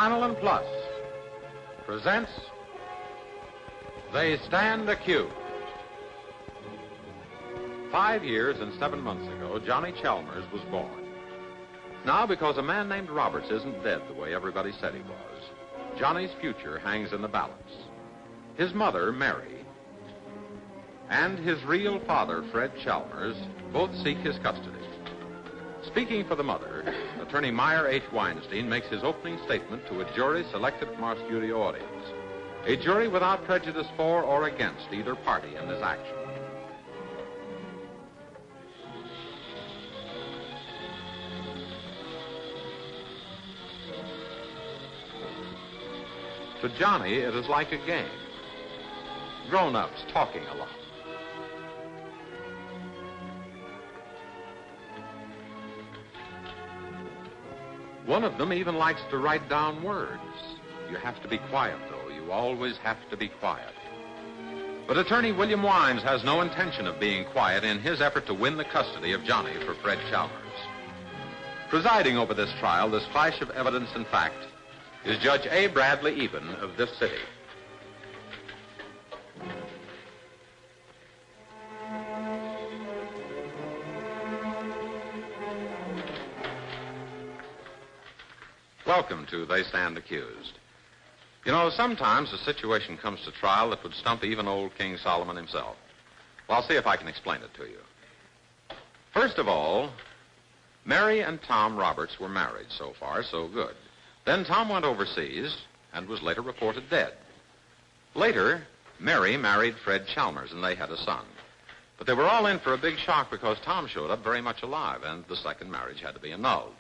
Lanolin Plus presents They Stand Accused. 5 years and 7 months ago, Johnny Chalmers was born. Now, because a man named Roberts isn't dead the way everybody said he was, Johnny's future hangs in the balance. His mother, Mary, and his real father, Fred Chalmers, both seek his custody. Speaking for the mother, Attorney Meyer H. Weinstein makes his opening statement to a jury selected from our studio audience. A jury without prejudice for or against either party in this action. To Johnny, it is like a game. Grown-ups talking a lot. One of them even likes to write down words. You have to be quiet, though. You always have to be quiet. But Attorney William Wines has no intention of being quiet in his effort to win the custody of Johnny for Fred Chalmers. Presiding over this trial, this flash of evidence and fact, is Judge A. Bradley Eben of this city. Welcome to They Stand Accused. You know, sometimes a situation comes to trial that would stump even old King Solomon himself. Well, I'll see if I can explain it to you. First of all, Mary and Tom Roberts were married. So far, so good. Then Tom went overseas and was later reported dead. Later, Mary married Fred Chalmers, and they had a son. But they were all in for a big shock because Tom showed up very much alive, and the second marriage had to be annulled.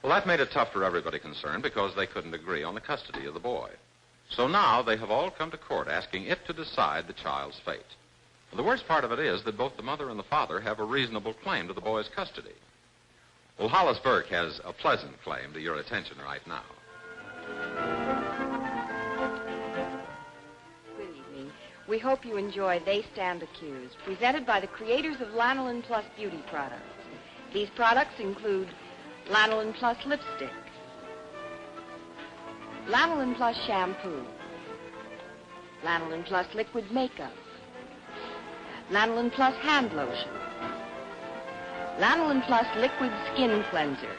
Well, that made it tough for everybody concerned because they couldn't agree on the custody of the boy. So now they have all come to court asking it to decide the child's fate. Well, the worst part of it is that both the mother and the father have a reasonable claim to the boy's custody. Well, Hollis Burke has a pleasant claim to your attention right now. Good evening. We hope you enjoy They Stand Accused, presented by the creators of Lanolin Plus beauty products. These products include Lanolin Plus lipstick, Lanolin Plus shampoo, Lanolin Plus liquid makeup, Lanolin Plus hand lotion, Lanolin Plus liquid skin cleanser,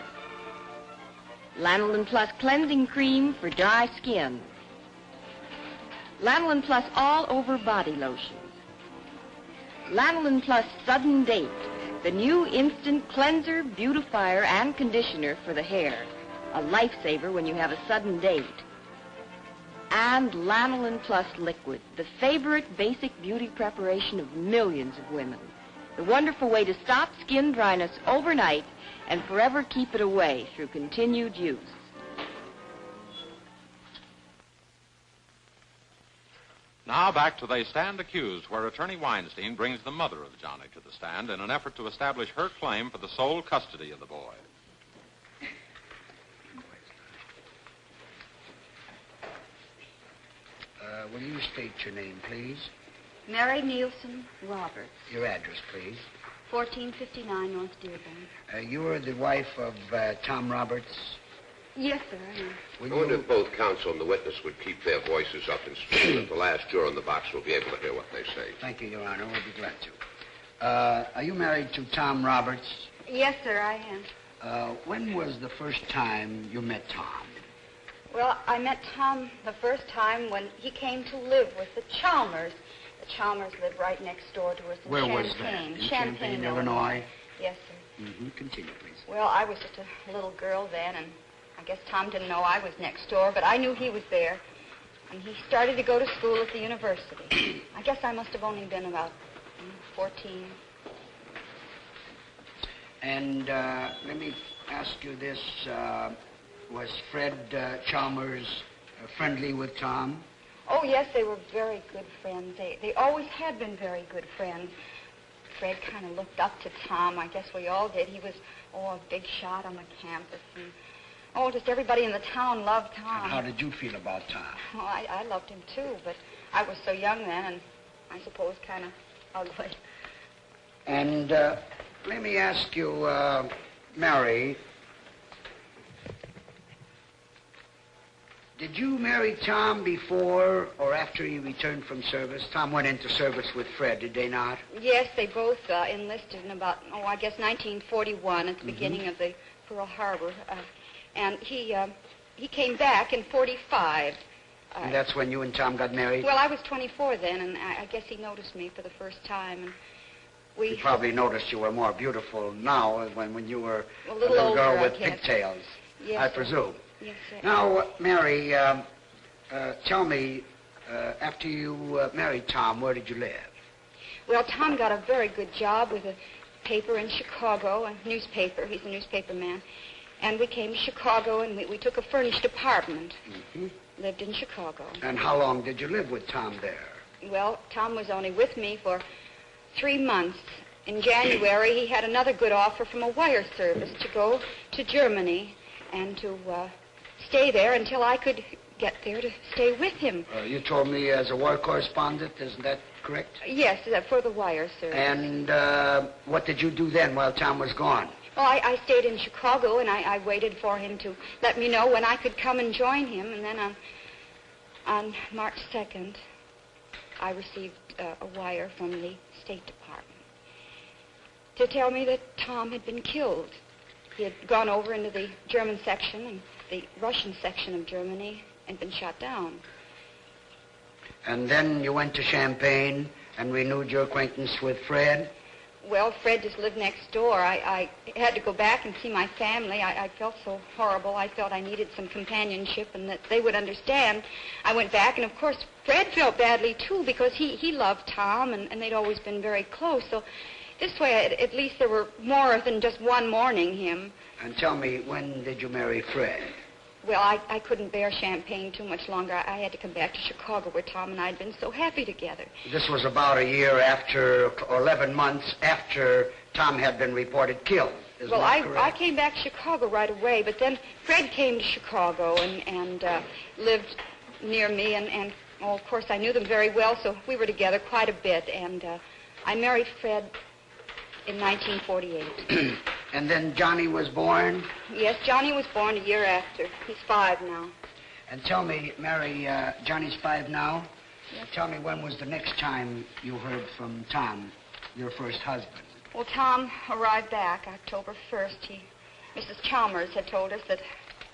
Lanolin Plus cleansing cream for dry skin, Lanolin Plus all-over body lotion, Lanolin Plus sudden date, the new instant cleanser, beautifier, and conditioner for the hair, a lifesaver when you have a sudden date, and Lanolin Plus liquid, the favorite basic beauty preparation of millions of women. The wonderful way to stop skin dryness overnight and forever keep it away through continued use. Now back to They Stand Accused, where Attorney Weinstein brings the mother of Johnny to the stand in an effort to establish her claim for the sole custody of the boy. Will you state your name, please? Mary Nielsen Roberts, Your address, please. 1459 North Dearborn. You are the wife of Tom Roberts? Yes, sir, I am. I wonder if both counsel and the witness would keep their voices up and speak, that the last juror in the box will be able to hear what they say. Thank you, Your Honor. We'll be glad to. Are you married to Tom Roberts? Yes, sir, I am. When was the first time you met Tom? Well, I met Tom the first time when he came to live with the Chalmers. The Chalmers lived right next door to us in Where Champaign. was that? In Champaign, Illinois? Yes, sir. Mm-hmm. Continue, please. Well, I was just a little girl then, and I guess Tom didn't know I was next door, but I knew he was there. And he started to go to school at the university. I guess I must have only been about 14. And let me ask you this. Was Fred Chalmers friendly with Tom? Oh, yes, they were very good friends. They always had been very good friends. Fred kind of looked up to Tom. I guess we all did. He was, a big shot on the campus. And, just everybody in the town loved Tom. And how did you feel about Tom? Well, I loved him, too, but I was so young then, and I suppose kind of ugly. And let me ask you, Mary, Did you marry Tom before or after he returned from service? Tom went into service with Fred, did they not? Yes, they both enlisted in about, I guess 1941 at the beginning of the Pearl Harbor. And he came back in 45. And that's when you and Tom got married? Well, I was 24 then, and I guess he noticed me for the first time. And he probably noticed you were more beautiful now when you were a little older, girl with pigtails, yes, I presume. Yes, sir. Now, Mary, tell me, after you married Tom, where did you live? Well, Tom got a very good job with a paper in Chicago, a newspaper. He's a newspaper man. And we came to Chicago, and we took a furnished apartment. Lived in Chicago. And how long did you live with Tom there? Well, Tom was only with me for 3 months. In January, he had another good offer from a wire service to go to Germany and to stay there until I could get there to stay with him. You told me as a war correspondent, isn't that correct? Yes, for the wire service. And what did you do then while Tom was gone? Well, I stayed in Chicago, and I waited for him to let me know when I could come and join him. And then on March 2nd, I received a wire from the State Department to tell me that Tom had been killed. He had gone over into the German section and the Russian section of Germany and been shot down. And then you went to Champaign and renewed your acquaintance with Fred? Well, Fred just lived next door. I had to go back and see my family. I felt so horrible. I felt I needed some companionship and that they would understand. I went back, and of course, Fred felt badly, too, because he loved Tom, and they'd always been very close. So this way, at least there were more than just one mourning him. And tell me, when did you marry Fred? Well, I couldn't bear Champaign too much longer. I had to come back to Chicago where Tom and I had been so happy together. This was about a year after, or 11 months after Tom had been reported killed. Isn't that correct? I came back to Chicago right away, but then Fred came to Chicago and lived near me, and of course, I knew them very well, so we were together quite a bit, and I married Fred in 1948. And then Johnny was born? Yes, Johnny was born a year after. He's 5 now. And tell me, Mary, Johnny's 5 now? Yes. Tell me, when was the next time you heard from Tom, your first husband? Well, Tom arrived back October 1st. Mrs. Chalmers had told us that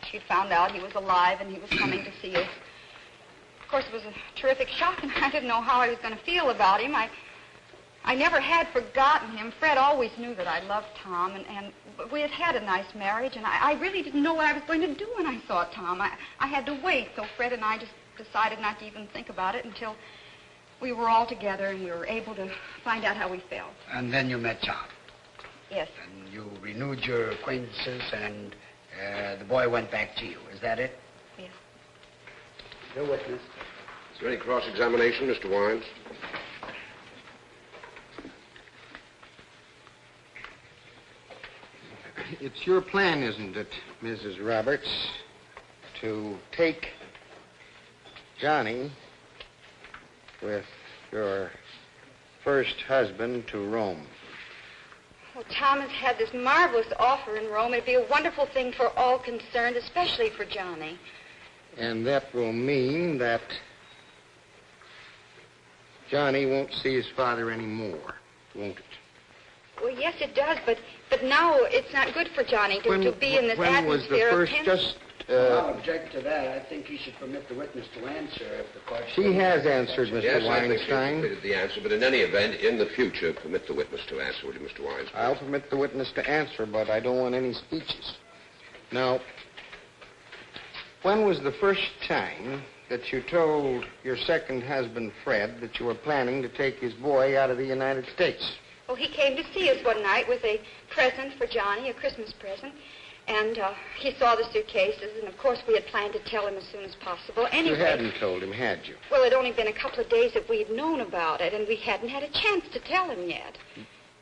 she'd found out he was alive and he was coming to see us. Of course, it was a terrific shock, and I didn't know how I was going to feel about him. I never had forgotten him. Fred always knew that I loved Tom, and we had had a nice marriage, and I really didn't know what I was going to do when I saw Tom. I had to wait, so Fred and I just decided not to even think about it until we were all together and we were able to find out how we felt. And then you met Tom? Yes. And you renewed your acquaintances, and the boy went back to you. Is that it? Yes. Your witness. Is there any cross-examination, Mr. Wines? It's your plan, isn't it, Mrs. Roberts, to take Johnny with your first husband to Rome? Well, Tom has had this marvelous offer in Rome. It'd be a wonderful thing for all concerned, especially for Johnny. And that will mean that Johnny won't see his father anymore, won't it? Well, yes, it does, but now it's not good for Johnny to be in this when was the atmosphere first, of just... I'll object to that. I think you should permit the witness to answer if the court... She has answered, Mr. Yes, Weinstein. I think she completed the answer, but in any event, in the future, permit the witness to answer, will you, Mr. Weinstein? I'll permit the witness to answer, but I don't want any speeches. Now, when was the first time that you told your second husband, Fred, that you were planning to take his boy out of the United States? Well, he came to see us one night with a present for Johnny, a Christmas present, and he saw the suitcases, and of course we had planned to tell him as soon as possible. Anyway, You hadn't told him, had you? Well, it had only been a couple of days that we'd known about it, and we hadn't had a chance to tell him yet.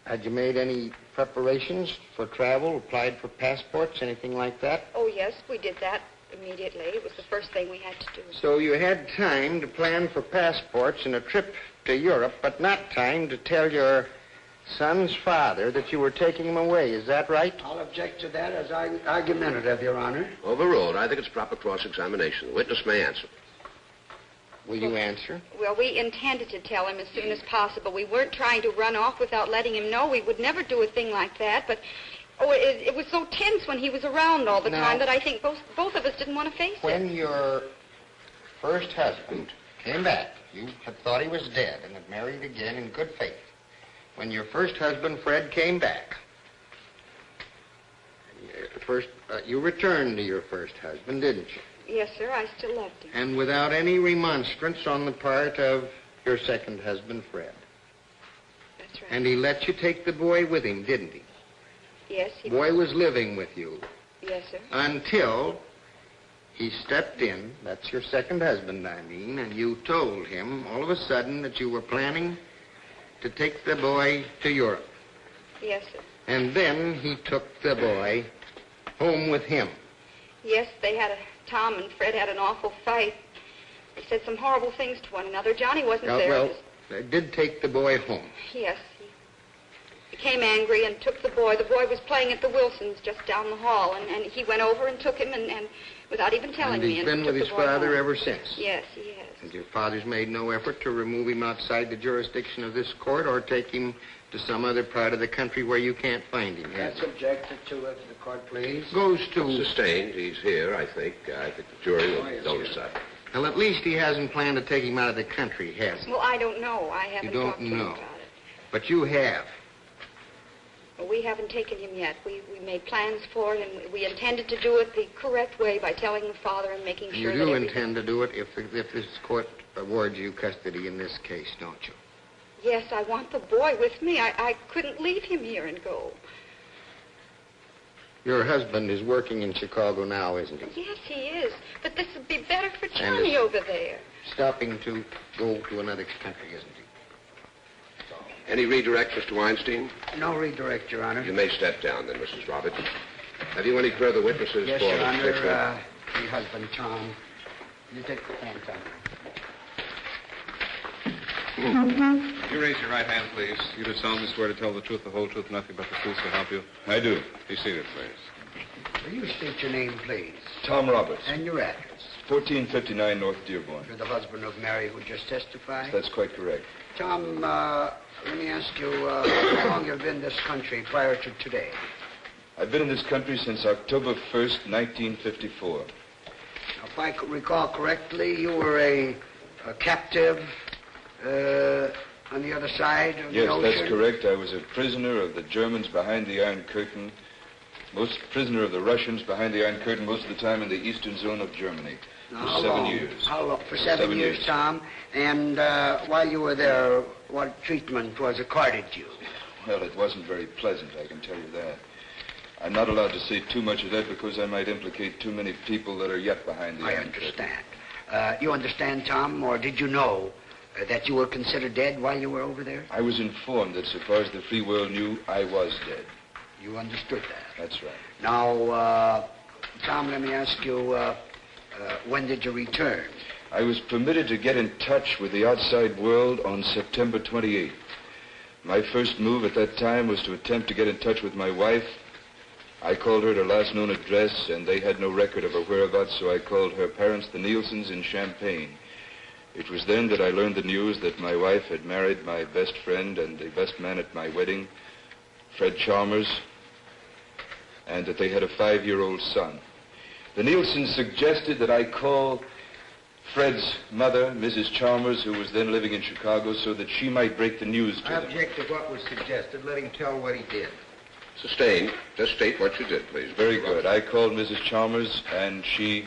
Had you made any preparations for travel, applied for passports, anything like that? Oh, yes, we did that immediately. It was the first thing we had to do. So you had time to plan for passports and a trip to Europe, but not time to tell your son's father that you were taking him away. Is that right? I'll object to that as argumentative, Your Honor. Overruled. I think it's proper cross-examination. The witness may answer. Will you answer? Well, we intended to tell him as soon as possible. We weren't trying to run off without letting him know. We would never do a thing like that, but... Oh, it was so tense when he was around all the time that I think both of us didn't want to face it. When your first husband came back, you had thought he was dead and had married again in good faith. When your first husband, Fred, came back, you returned to your first husband, didn't you? Yes, sir, I still loved him. And without any remonstrance on the part of your second husband, Fred. That's right. And he let you take the boy with him, didn't he? Yes, he The boy was living with you. Yes, sir. Until he stepped in, that's your second husband, I mean, and you told him all of a sudden that you were planning to take the boy to Europe. Yes, sir. And then he took the boy home with him. Yes, Tom and Fred had an awful fight. They said some horrible things to one another. Johnny wasn't there. Well, they did take the boy home. Yes, he became angry and took the boy. The boy was playing at the Wilsons just down the hall, and he went over and took him, and without even telling me. And he's been with his father ever since. Yes, he has. And your father's made no effort to remove him outside the jurisdiction of this court or take him to some other part of the country where you can't find him, has That's objected to the court, please. Goes to... Sustained. He's here, I think. I think the jury will decide. Well, at least he hasn't planned to take him out of the country, has he? Well, I don't know. I haven't You don't talked to him know. about it. But you have. Well, we haven't taken him yet. We made plans for it, and we intended to do it the correct way by telling the father and making sure You that do everything... intend to do it if this court awards you custody in this case, don't you? Yes, I want the boy with me. I couldn't leave him here and go. Your husband is working in Chicago now, isn't he? Yes, he is. But this would be better for Johnny over there. Stopping to go to another country, isn't he? Any redirect, Mr. Weinstein? No redirect, Your Honor. You may step down then, Mrs. Roberts. Have you any further witnesses Yes, for Your the Honor. picture? Your husband, Tom. You take the stand, Tom. You raise your right hand, please. You do solemnly swear to tell the truth, the whole truth, nothing but the truth to help you? I do. Be seated, please. Will you state your name, please? Tom Roberts, And your address. 1459 North Dearborn. You're the husband of Mary who just testified? That's quite correct. Tom, let me ask you, how long you've been in this country prior to today? I've been in this country since October 1st, 1954. Now, if I could recall correctly, you were a captive on the other side of the Yes, ocean? that's correct. I was a prisoner of the Germans behind the Iron Curtain, prisoner of the Russians behind the Iron Curtain most of the time in the eastern zone of Germany. Now, For how 7 long? years. How long? For seven years, Tom. And while you were there, what treatment was accorded you? Well, it wasn't very pleasant, I can tell you that. I'm not allowed to say too much of that because I might implicate too many people that are yet behind the I Iron Curtain. understand. You understand, Tom, or did you know that you were considered dead while you were over there? I was informed that so far as the free world knew, I was dead. You understood that. That's right. Now, Tom, let me ask you, when did you return? I was permitted to get in touch with the outside world on September 28th. My first move at that time was to attempt to get in touch with my wife. I called her at her last known address, and they had no record of her whereabouts, so I called her parents, the Nielsen's, in Champaign. It was then that I learned the news that my wife had married my best friend and the best man at my wedding, Fred Chalmers, and that they had a 5-year-old son. The Nielsens suggested that I call Fred's mother, Mrs. Chalmers, who was then living in Chicago, so that she might break the news to them. Object to what was suggested. Let him tell what he did. Sustained. Just state what you did, please. Very good. I called Mrs. Chalmers, and she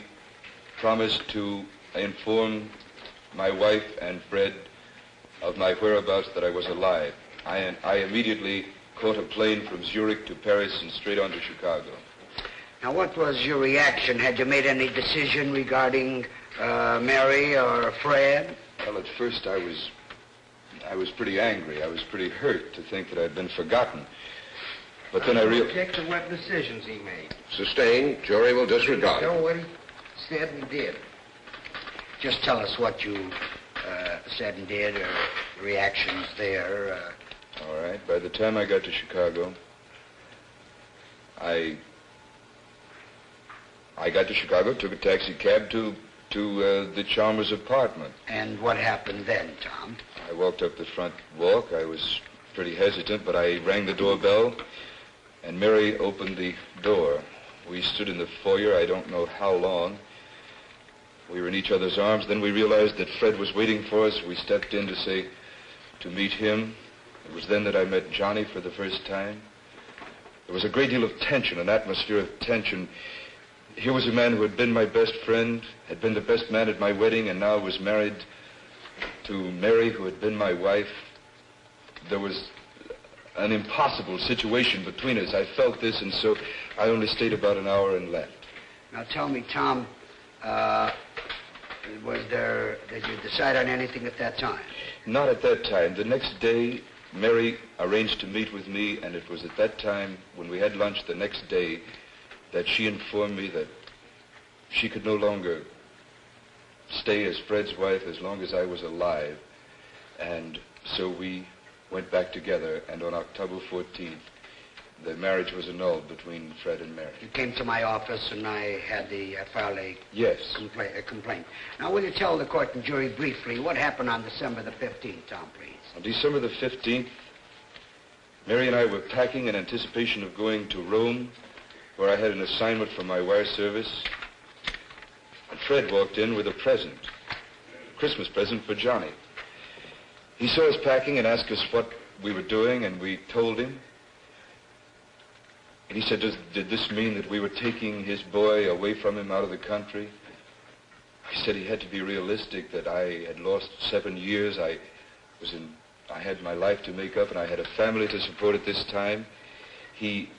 promised to inform my wife and Fred of my whereabouts, that I was alive. I immediately caught a plane from Zurich to Paris and straight on to Chicago. Now, what was your reaction? Had you made any decision regarding Mary or Fred? Well, at first I was pretty angry. I was pretty hurt to think that I'd been forgotten. But then I realized... Object to what decisions he made. Sustained. Jury will disregard. Tell what he said and did. Just tell us what you said and did, or reactions there. All right. right. By the time I got to Chicago, I got to Chicago, took a taxi cab to the Chalmers apartment. And what happened then, Tom? I walked up the front walk. I was pretty hesitant, but I rang the doorbell, and Mary opened the door. We stood in the foyer, I don't know how long. We were in each other's arms. Then we realized that Fred was waiting for us. We stepped in to meet him. It was then that I met Johnny for the first time. There was a great deal of tension, an atmosphere of tension. Here was a man who had been my best friend, had been the best man at my wedding, and now was married to Mary, who had been my wife. There was an impossible situation between us. I felt this, and so I only stayed about an hour and left. Now tell me, Tom, did you decide on anything at that time? Not at that time. The next day, Mary arranged to meet with me, and it was at that time, when we had lunch the next day, that she informed me that she could no longer stay as Fred's wife as long as I was alive. And so we went back together, and on October 14th, the marriage was annulled between Fred and Mary. You came to my office, and I had filed a Yes. complaint. Now, will you tell the court and jury briefly what happened on December the 15th, Tom, please? On December the 15th, Mary and I were packing in anticipation of going to Rome, where I had an assignment for my wire service. And Fred walked in with a present, a Christmas present for Johnny. He saw us packing and asked us what we were doing, and we told him. And he said, did this mean that we were taking his boy away from him out of the country? I said he had to be realistic, that I had lost 7 years. I had my life to make up, and I had a family to support at this time. He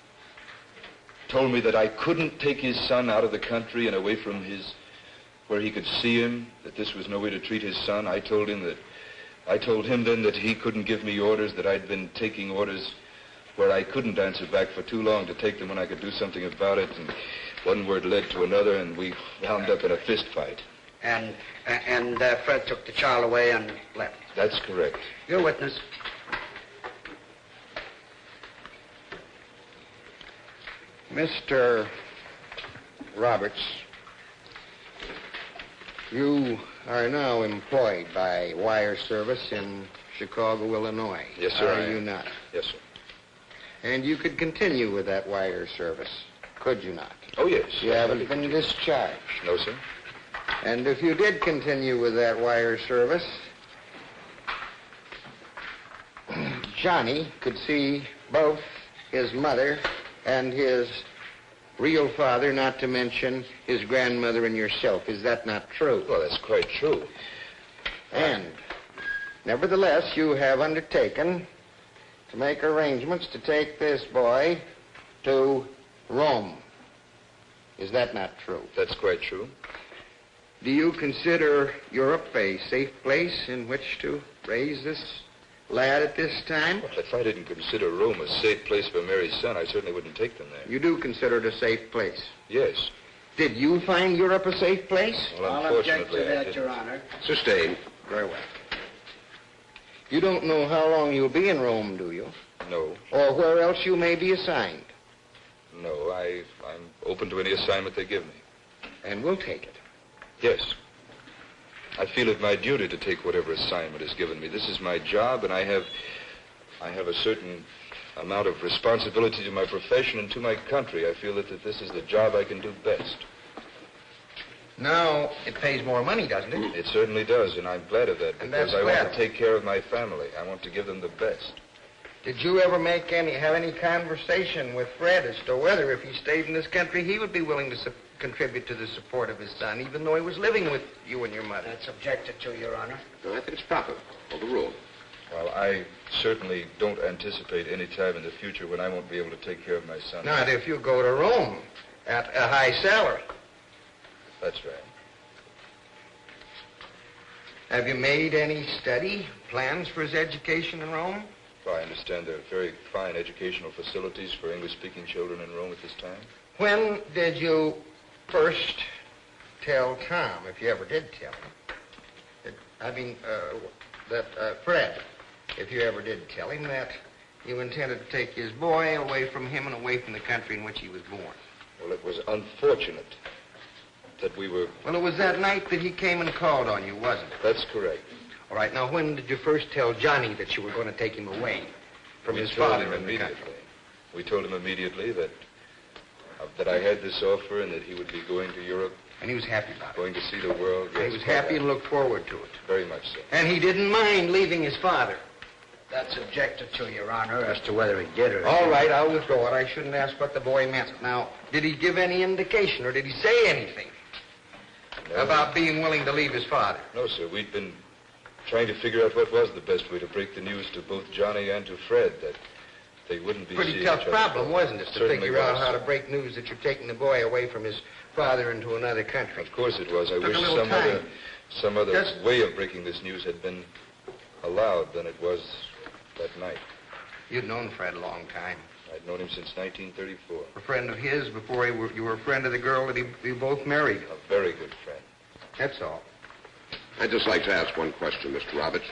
told me that I couldn't take his son out of the country and away from where he could see him, that this was no way to treat his son. I told him then that he couldn't give me orders, that I'd been taking orders where I couldn't answer back for too long to take them when I could do something about it. And one word led to another, and we wound up in a fist fight. And Fred took the child away and left. That's correct. Your witness. Mr. Roberts, you are now employed by wire service in Chicago, Illinois. Yes, sir. Are you not? Yes, sir. And you could continue with that wire service, could you not? Oh, yes. You haven't been discharged. No, sir. And if you did continue with that wire service, Johnny could see both his mother and his real father, not to mention his grandmother and yourself. Is that not true? Well, that's quite true. And nevertheless, you have undertaken to make arrangements to take this boy to Rome. Is that not true? That's quite true. Do you consider Europe a safe place in which to raise this lad at this time? Well, if I didn't consider Rome a safe place for Mary's son, I certainly wouldn't take them there. You do consider it a safe place? Yes. Did you find Europe a safe place? Well, I'll object to unfortunately, I that, didn't. Your Honor. Sustained. Very well. You don't know how long you'll be in Rome, do you? No. Or where else you may be assigned? No, I'm open to any assignment they give me. And we'll take it. Yes. I feel it my duty to take whatever assignment is given me. This is my job, and I have a certain amount of responsibility to my profession and to my country. I feel that this is the job I can do best. Now, it pays more money, doesn't it? It certainly does, and I'm glad of that, And because that's I want well. to take care of my family. I want to give them the best. Did you ever have any conversation with Fred as to whether, if he stayed in this country, he would be willing to contribute to the support of his son, even though he was living with you and your mother? That's objected to, Your Honor. No, I think it's proper. Overruled. Well, I certainly don't anticipate any time in the future when I won't be able to take care of my son. Not if you go to Rome at a high salary. That's right. Have you made any study plans for his education in Rome? Well, I understand there are very fine educational facilities for English-speaking children in Rome at this time. When did you first tell Tom, if you ever did tell him, Fred, if you ever did tell him that you intended to take his boy away from him and away from the country in which he was born. Well, it was unfortunate that we were... Well, it was that night that he came and called on you, wasn't it? That's correct. All right, now, when did you first tell Johnny that you were going to take him away from his told father him in the country? immediately. We told him immediately that I had this offer and that he would be going to Europe. And he was happy about it? Going to see the world, yes. He was happy and looked forward to it? Very much so. And he didn't mind leaving his father? That's objected to, Your Honor, as to whether he did or not. All right, I'll withdraw it. I shouldn't ask what the boy meant. Now, did he give any indication or did he say anything about being willing to leave his father? No, sir. We'd been trying to figure out what was the best way to break the news to both Johnny and to Fred, that they wouldn't be Pretty seeing tough each other. problem, wasn't it, to Certainly figure out was. how to break news that you're taking the boy away from his father into another country? Of course it was. I Took a wish little time. some other Just- way of breaking this news had been allowed than it was that night. You'd known Fred a long time. I'd known him since 1934. A friend of his before you were a friend of the girl that you both married. A very good friend. That's all. I'd just like to ask one question, Mr. Roberts.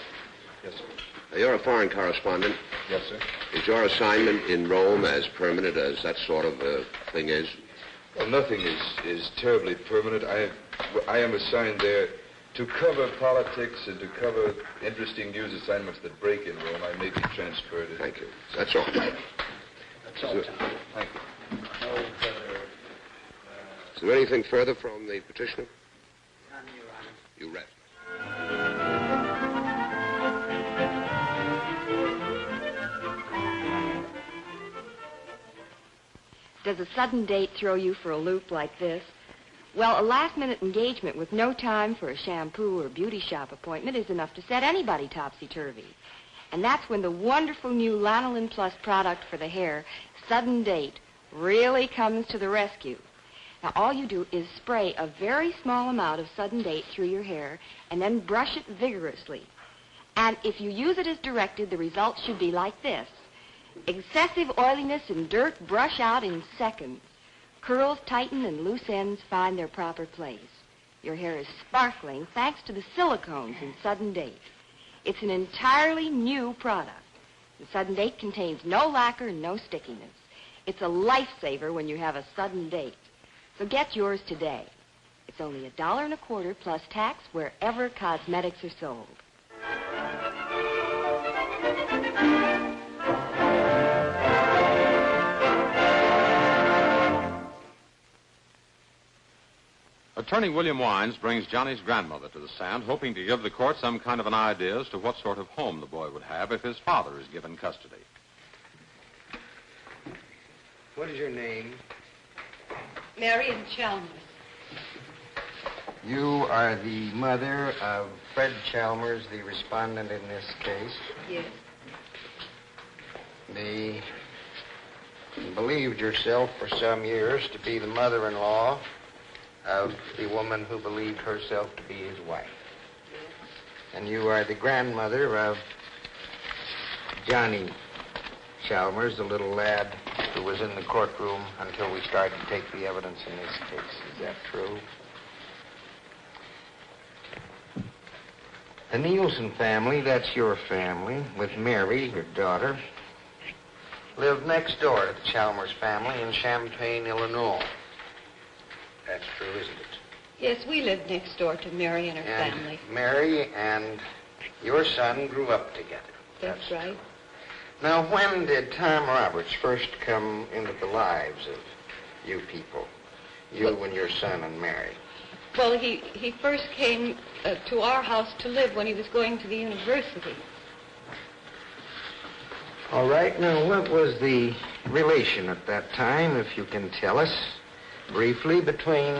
Yes, sir. You're a foreign correspondent. Yes, sir. Is your assignment in Rome as permanent as that sort of thing is? Well, nothing is terribly permanent. I am assigned there to cover politics and to cover interesting news assignments that break in Rome. I may be transferred. Thank you. That's all. That's all, Tom. Thank you. No further... Is there anything further from the petitioner? None, Your Honor. You rest. Does a sudden date throw you for a loop like this? Well, a last-minute engagement with no time for a shampoo or beauty shop appointment is enough to set anybody topsy-turvy. And that's when the wonderful new Lanolin Plus product for the hair, Sudden Date, really comes to the rescue. Now, all you do is spray a very small amount of Sudden Date through your hair and then brush it vigorously. And if you use it as directed, the result should be like this. Excessive oiliness and dirt brush out in seconds. Curls tighten and loose ends find their proper place. Your hair is sparkling thanks to the silicones in Sudden Date. It's an entirely new product. The Sudden Date contains no lacquer and no stickiness. It's a lifesaver when you have a sudden date. So get yours today. It's only $1.25 plus tax wherever cosmetics are sold. Attorney William Wines brings Johnny's grandmother to the stand, hoping to give the court some kind of an idea as to what sort of home the boy would have if his father is given custody. What is your name? Marion Chalmers. You are the mother of Fred Chalmers, the respondent in this case. Yes. You believed yourself for some years to be the mother-in-law of the woman who believed herself to be his wife. And you are the grandmother of Johnny Chalmers, the little lad who was in the courtroom until we started to take the evidence in this case. Is that true? The Nielsen family, that's your family, with Mary, your daughter, lived next door to the Chalmers family in Champaign, Illinois. That's true, isn't it? Yes, we lived next door to Mary and her And family. Mary and your son grew up together. That's right. Now, when did Tom Roberts first come into the lives of you people? You and your son and Mary. Well, he first came to our house to live when he was going to the university. All right, now, what was the relation at that time, if you can tell us briefly, between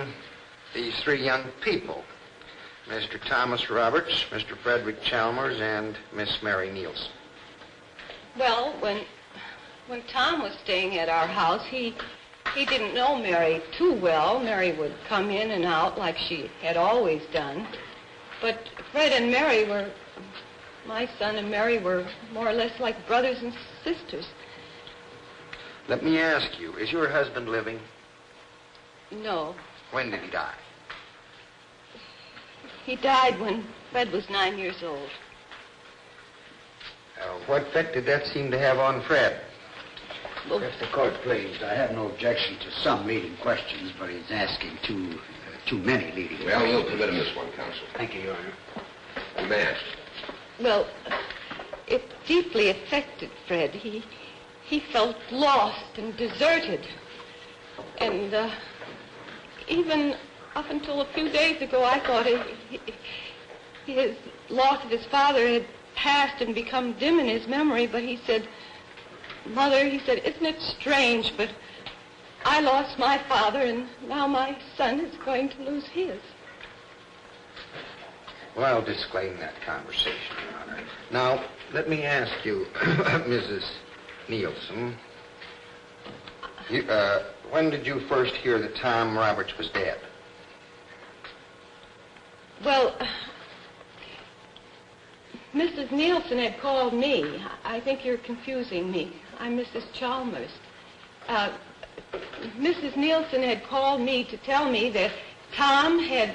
these three young people? Mr. Thomas Roberts, Mr. Frederick Chalmers, and Miss Mary Nielsen. Well, when Tom was staying at our house, he didn't know Mary too well. Mary would come in and out like she had always done. But Fred and Mary were, my son and Mary were more or less like brothers and sisters. Let me ask you, is your husband living? No. When did he die? He died when Fred was 9 years old. What effect did that seem to have on Fred? If the court please, I have no objection to some leading questions, but he's asking too many leading Well, questions. we'll permit him this one, counsel. Thank you, Your Honor. You may ask. Well, it deeply affected Fred. He felt lost and deserted. And even up until a few days ago, I thought his loss of his father had passed and become dim in his memory, but he said, Mother, he said, isn't it strange, but I lost my father, and now my son is going to lose his. Well, I'll disclaim that conversation, Your Honor. Now, let me ask you, Mrs. Nielsen, when did you first hear that Tom Roberts was dead? Well, Mrs. Nielsen had called me. I think you're confusing me. I'm Mrs. Chalmers. Mrs. Nielsen had called me to tell me that Tom had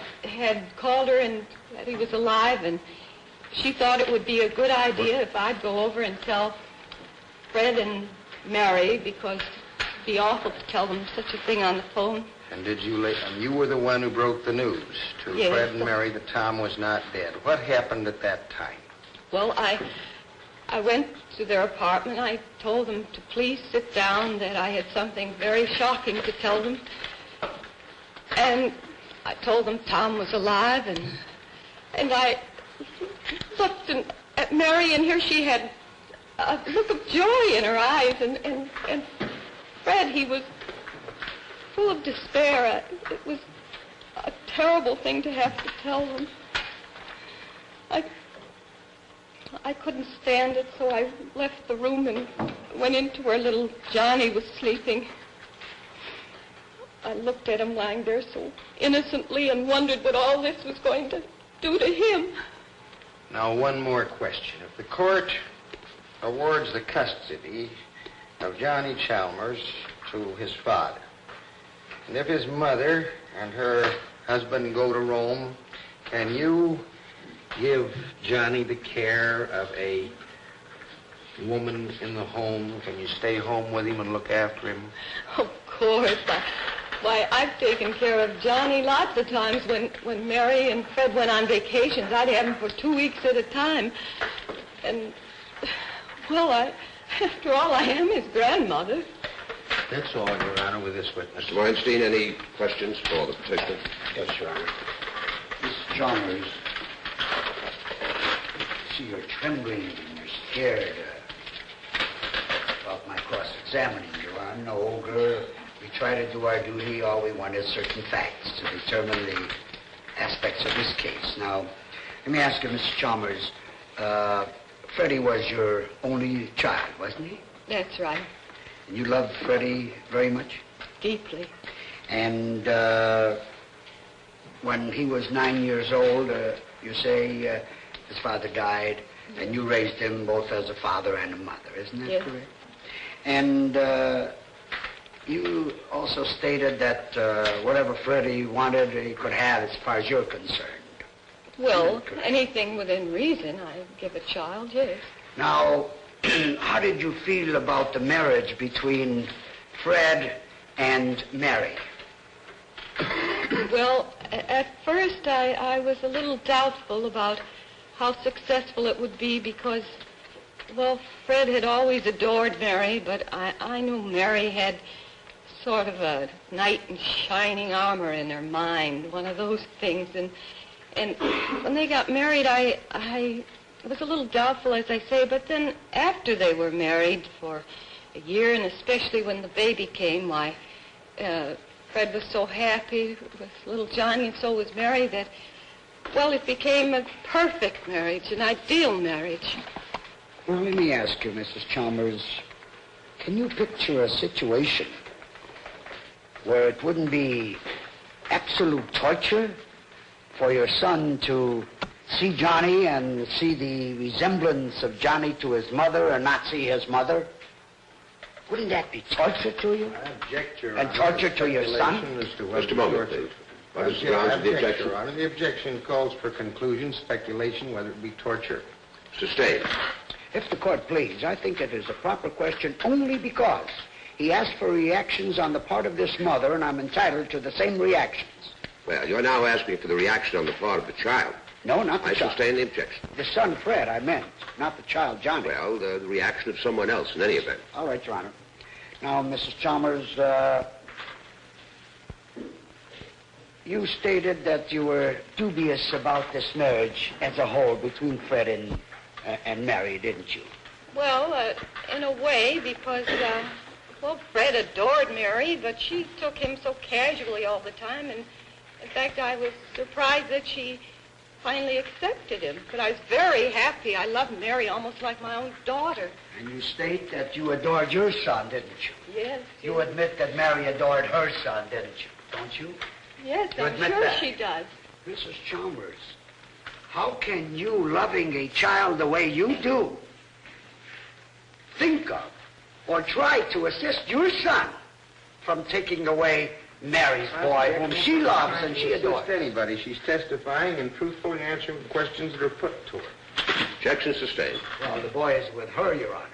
called her and that he was alive, and she thought it would be a good idea if I'd go over and tell Fred and Mary, because it'd be awful to tell them such a thing on the phone. And you were the one who broke the news to Yes. Fred and Mary that Tom was not dead. What happened at that time? Well, I went to their apartment. I told them to please sit down, that I had something very shocking to tell them. And I told them Tom was alive, and I looked at Mary, and here she had a look of joy in her eyes, and Fred, he was full of despair. It was a terrible thing to have to tell them. I couldn't stand it, so I left the room and went into where little Johnny was sleeping. I looked at him lying there so innocently and wondered what all this was going to do to him. Now, one more question. If the court awards the custody of Johnny Chalmers to his father, and if his mother and her husband go to Rome, can you give Johnny the care of a woman in the home? Can you stay home with him and look after him? Of course. Why, I've taken care of Johnny lots of times when Mary and Fred went on vacations. I'd have him for 2 weeks at a time. And, well, after all, I am his grandmother. That's all, Your Honor, with this witness. Mr. Weinstein, any questions for the petitioner? Yes, Your Honor. Miss Chalmers, see, you're trembling and you're scared about my cross-examining you. I'm no ogre. We try to do our duty. All we want is certain facts to determine the aspects of this case. Now, let me ask you, Miss Chalmers, Freddie was your only child, wasn't he? That's right. And you loved Freddie very much? Deeply. And when he was 9 years old, you say his father died, and you raised him both as a father and a mother. Isn't that Yes. correct? And you also stated that whatever Freddie wanted, he could have as far as you're concerned. Well, anything within reason I give a child, yes. Now, how did you feel about the marriage between Fred and Mary? Well, at first I was a little doubtful about how successful it would be because, well, Fred had always adored Mary, but I knew Mary had sort of a knight in shining armor in her mind, one of those things. And when they got married, I was a little doubtful, as I say, but then after they were married for a year, and especially when the baby came, why, Fred was so happy with little Johnny, and so was Mary, that, well, it became a perfect marriage, an ideal marriage. Well, let me ask you, Mrs. Chalmers, can you picture a situation where it wouldn't be absolute torture for your son to see Johnny and see the resemblance of Johnny to his mother and not see his mother? Wouldn't that be torture to you? I object, Your And Honor. torture to your son? Just a moment, please. What is the grounds of the objection? Your Honor. The objection calls for conclusion, speculation, whether it be torture. Sustained. If the court please, I think it is a proper question only because he asked for reactions on the part of this mother, and I'm entitled to the same reactions. Well, you're now asking for the reaction on the part of the child. No, not the child. I sustain the objection. The son, Fred, I meant, not the child, Johnny. Well, the reaction of someone else in any event. All right, Your Honor. Now, Mrs. Chalmers, you stated that you were dubious about this marriage as a whole between Fred and Mary, didn't you? Well, in a way, because, Fred adored Mary, but she took him so casually all the time, and in fact, I was surprised that she finally accepted him. But I was very happy. I loved Mary almost like my own daughter. And you state that you adored your son, didn't you? Yes. You admit that Mary adored her son, didn't you? Don't you? Yes, You I'm admit sure that? she does. Mrs. Chalmers, how can you, loving a child the way you do, think of or try to assist your son from taking away Mary's boy, whom she loves and she adores? Anybody. She's testifying and truthfully answering the questions that are put to her. Objection sustained. Well, the boy is with her, Your Honor.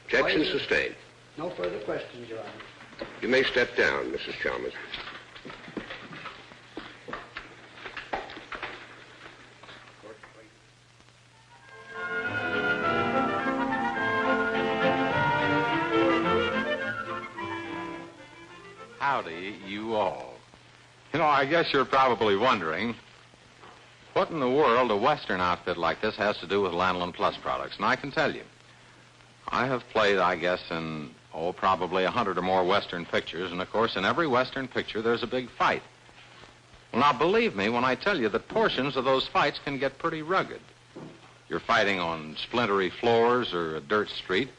Objection sustained. No further questions, Your Honor. You may step down, Mrs. Chalmers. Howdy, you all. You know, I guess you're probably wondering what in the world a Western outfit like this has to do with Lanolin Plus products. And I can tell you. I have played, I guess, in, probably 100 or more Western pictures. And, of course, in every Western picture, there's a big fight. Well, now, believe me when I tell you that portions of those fights can get pretty rugged. You're fighting on splintery floors or a dirt street.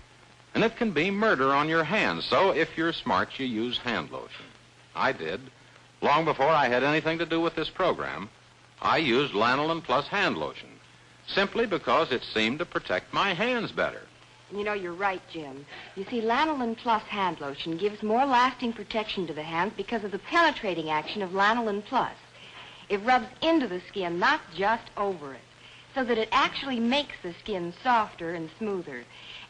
And it can be murder on your hands. So if you're smart, you use hand lotion. I did. Long before I had anything to do with this program, I used Lanolin Plus hand lotion, simply because it seemed to protect my hands better. You know, you're right, Jim. You see, Lanolin Plus hand lotion gives more lasting protection to the hands because of the penetrating action of Lanolin Plus. It rubs into the skin, not just over it, so that it actually makes the skin softer and smoother.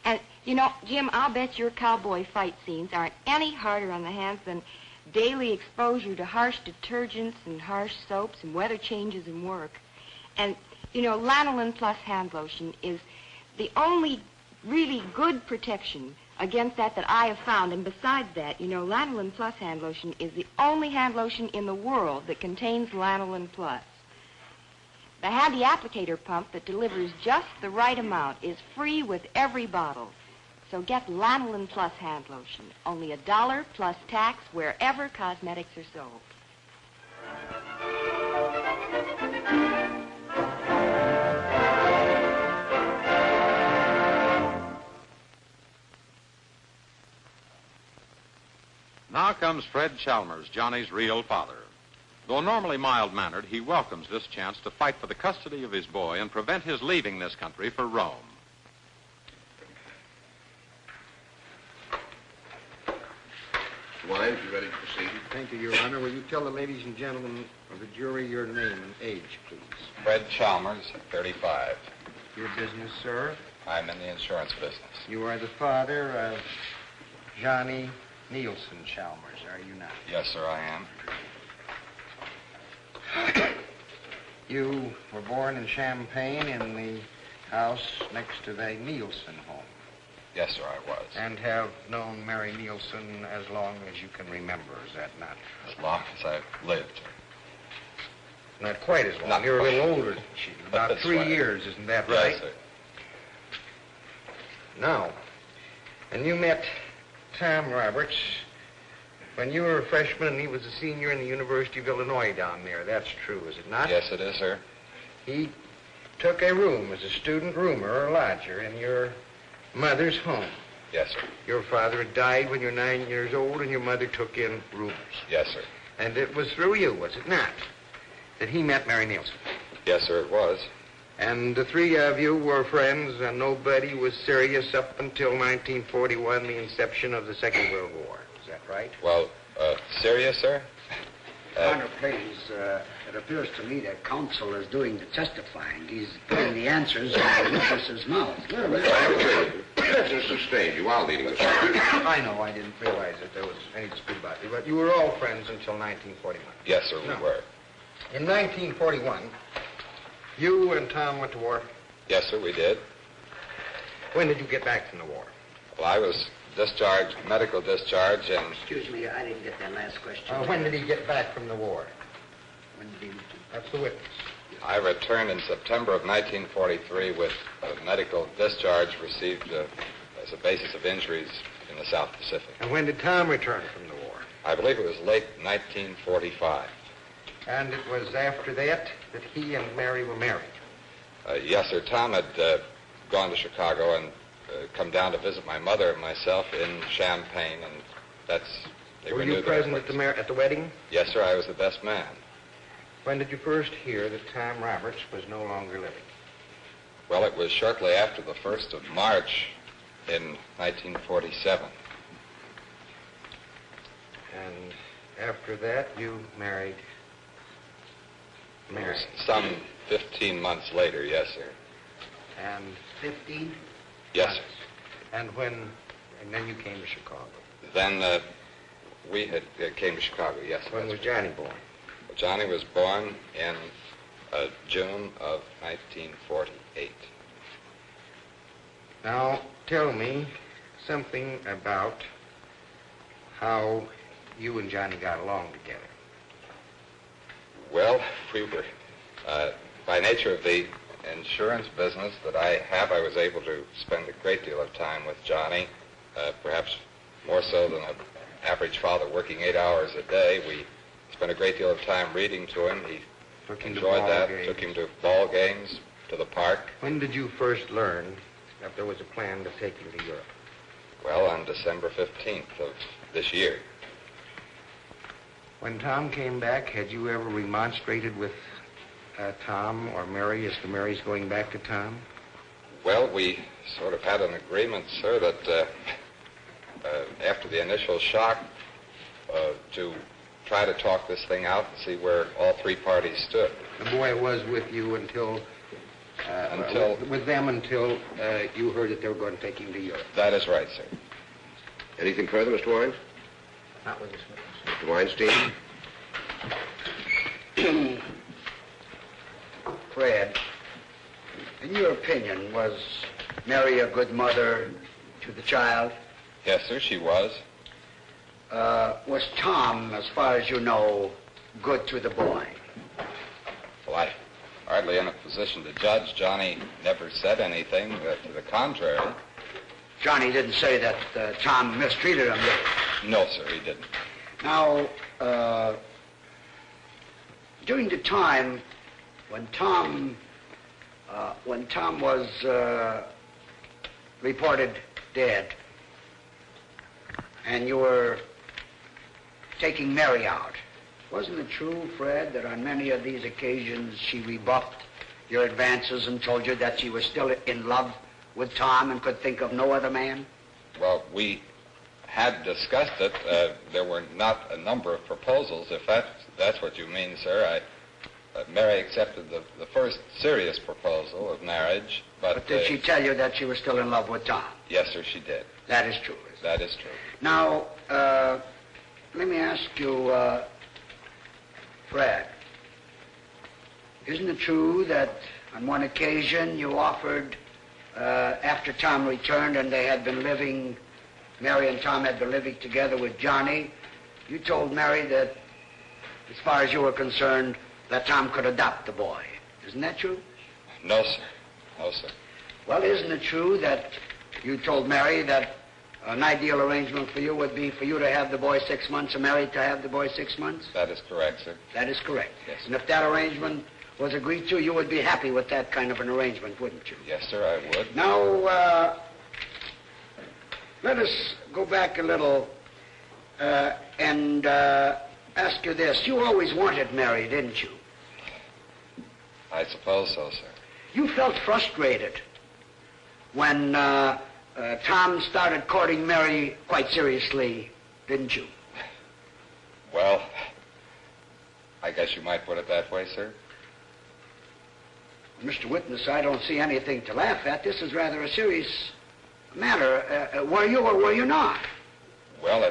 And, you know, Jim, I'll bet your cowboy fight scenes aren't any harder on the hands than daily exposure to harsh detergents and harsh soaps and weather changes and work. And, you know, Lanolin Plus hand lotion is the only really good protection against that I have found. And besides that, you know, Lanolin Plus hand lotion is the only hand lotion in the world that contains Lanolin Plus. The handy applicator pump that delivers just the right amount is free with every bottle. So get Lanolin Plus hand lotion, only $1 plus tax wherever cosmetics are sold. Now comes Fred Chalmers, Johnny's real father. Though normally mild-mannered, he welcomes this chance to fight for the custody of his boy and prevent his leaving this country for Rome. Wines, you ready to proceed? Thank you, Your Honor. Will you tell the ladies and gentlemen of the jury your name and age, please? Fred Chalmers, 35. Your business, sir? I'm in the insurance business. You are the father of Johnny Nielsen Chalmers, are you not? Yes, sir, I am. You were born in Champaign in the house next to the Nielsen home. Yes, sir, I was. And have known Mary Nielsen as long as you can remember, is that not? As long as I've lived. Not quite as long. Not You're quite. a little older than she. About That's 3 right. years, isn't that right? Yes, sir. Now, and you met Tom Roberts when you were a freshman and he was a senior in the University of Illinois down there. That's true, is it not? Yes, it is, sir. He took a room as a student roomer or lodger in your mother's home. Yes, sir. Your father had died when you were 9 years old and your mother took in rooms. Yes, sir. And it was through you, was it not, that he met Mary Nielsen? Yes, sir, it was. And the three of you were friends and nobody was serious up until 1941, the inception of the Second World War. Is that right? Well, serious, sir? Connor, please, it appears to me that counsel is doing the testifying. He's putting the answers in the witness's mouth. That's Mr. Strange. You are leading the charge. I know, I didn't realize that there was any dispute about it, but you were all friends until 1941. Yes, sir, we were. In 1941, you and Tom went to war. Yes, sir, we did. When did you get back from the war? Well, I was discharged, medical discharge, and Excuse me, I didn't get that last question. When did he get back from the war? When did he... That's the witness. I returned in September of 1943 with a medical discharge received as a basis of injuries in the South Pacific. And when did Tom return from the war? I believe it was late 1945. And it was after that that he and Mary were married. Yes, sir. Tom had gone to Chicago and come down to visit my mother and myself in Champaign, and they Were renewed you their present acquaintance. at the wedding? Yes, sir. I was the best man. When did you first hear that Tom Roberts was no longer living? Well, it was shortly after the 1st of March in 1947. And after that, you married Mary. Some 15 months later, yes, sir. And 15? Yes, sir. And then you came to Chicago. Then we had came to Chicago, yes. When was Johnny born? Johnny was born in June of 1948. Now, tell me something about how you and Johnny got along together. Well, we were, by nature of the insurance business that I have, I was able to spend a great deal of time with Johnny, perhaps more so than an average father working 8 hours a day. We spent a great deal of time reading to him. He enjoyed that, took him to ball games, to the park. When did you first learn that there was a plan to take him to Europe? Well, on December 15th of this year. When Tom came back, had you ever remonstrated with Tom or Mary as to Mary's going back to Tom? Well, we sort of had an agreement, sir, that after the initial shock, to try to talk this thing out and see where all three parties stood. The boy was with you until you heard that they were going to take him to Europe. That is right, sir. Anything further, Mr. Wines? Not with this witness. Mr. Weinstein? Fred, in your opinion, was Mary a good mother to the child? Yes, sir, she was. Was Tom, as far as you know, good to the boy? Well, I'm hardly in a position to judge. Johnny never said anything to the contrary. Johnny didn't say that Tom mistreated him, did he? No, sir, he didn't. Now, during the time when Tom was reported dead, and you were taking Mary out, wasn't it true, Fred, that on many of these occasions she rebuffed your advances and told you that she was still in love with Tom and could think of no other man? Well, we had discussed it. There were not a number of proposals, if that's what you mean, sir. Mary accepted the first serious proposal of marriage, but did she tell you that she was still in love with Tom? Yes, sir, she did. That is true, isn't it? That is true. Now, let me ask you, Fred, isn't it true that on one occasion you offered, after Tom returned and they had been living, Mary and Tom had been living together with Johnny, you told Mary that, as far as you were concerned, that Tom could adopt the boy. Isn't that true? No, sir. No, sir. Well, isn't it true that you told Mary that an ideal arrangement for you would be for you to have the boy 6 months and Mary to have the boy 6 months? That is correct, sir. That is correct. Yes. And if that arrangement was agreed to, you would be happy with that kind of an arrangement, wouldn't you? Yes, sir, I would. Now, let us go back a little and ask you this. You always wanted Mary, didn't you? I suppose so, sir. You felt frustrated when Tom started courting Mary quite seriously, didn't you? Well, guess you might put it that way, sir. Mr. Witness, I don't see anything to laugh at. This is rather a serious matter. Were you or were you not? Well,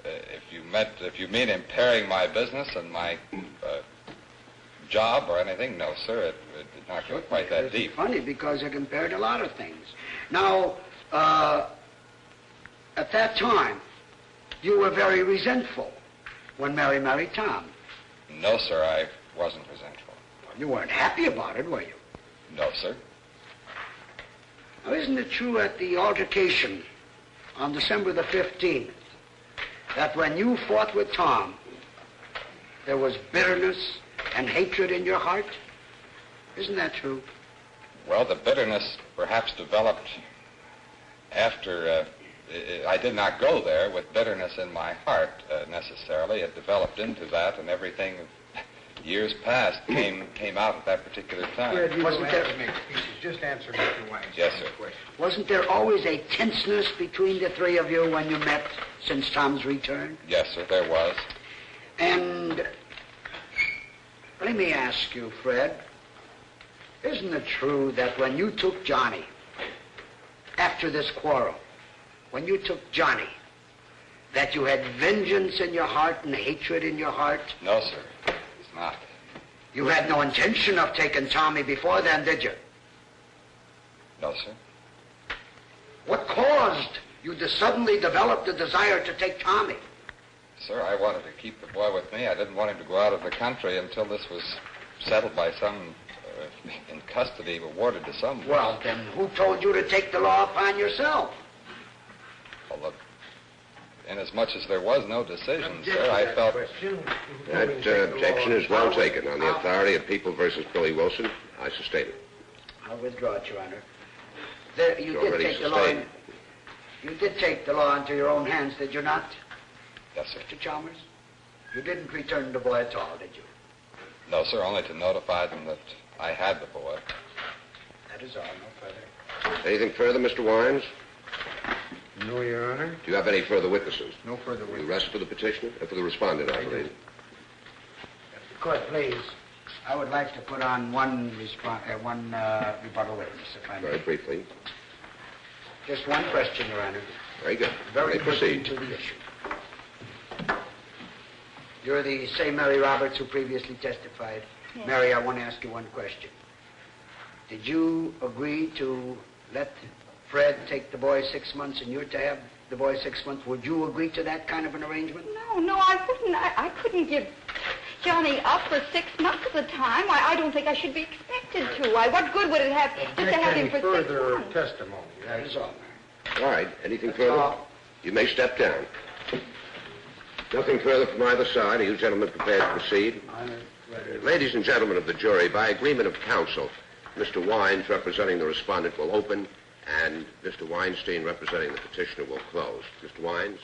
if you mean impairing my business and my job or anything, no, sir. It did not go quite that deep. It's funny because it compared a lot of things. Now, at that time, you were very resentful when Mary married Tom. No, sir, I wasn't resentful. You weren't happy about it, were you? No, sir. Now, isn't it true at the altercation on December the 15th that when you fought with Tom, there was bitterness and hatred in your heart? Isn't that true? Well, the bitterness perhaps developed after... I did not go there with bitterness in my heart, necessarily. It developed into that, and everything years past came out at that particular time. Wasn't there... Just answer Mr. Wine. Yes, sir. Wasn't there always a tenseness between the three of you when you met since Tom's return? Yes, sir, there was. And let me ask you, Fred, isn't it true that when you took Johnny, after this quarrel, when you took Johnny, that you had vengeance in your heart and hatred in your heart? No, sir, it's not. You had no intention of taking Tommy before then, did you? No, sir. What caused you to suddenly develop the desire to take Tommy? Sir, I wanted to keep the boy with me. I didn't want him to go out of the country until this was settled by some, in custody, awarded to someone. Well, then who told you to take the law upon yourself? Well, look, inasmuch as there was no decision, sir, I felt... That objection is well taken. On the authority of People versus Billy Wilson, I sustain it. I'll withdraw it, Your Honor. You did take the law into your own hands, did you not? Yes, sir. Mr. Chalmers? You didn't return the boy at all, did you? No, sir, only to notify them that I had the boy. That is all, no further. Anything further, Mr. Wines? No, Your Honor. Do you have any further witnesses? No further You witness. rest for the petitioner? For the respondent, I believe. If the court please, I would like to put on one rebuttal witness, if I may. Very briefly. Just one question, Your Honor. Very good. Very May quickly proceed. to the issue. You're the same Mary Roberts who previously testified. Yes. Mary, I want to ask you one question. Did you agree to let Fred take the boy 6 months and you're to have the boy 6 months? Would you agree to that kind of an arrangement? No, I wouldn't. I couldn't give Johnny up for 6 months at a time. I don't think I should be expected to. What good would it have just to have him for 6 further months? testimony. That is all, Mary. All right. Anything That's further? all. You may step down. Nothing further from either side. Are you gentlemen prepared to proceed? Ladies and gentlemen of the jury, by agreement of counsel, Mr. Wines, representing the respondent, will open, and Mr. Weinstein, representing the petitioner, will close. Mr. Wines?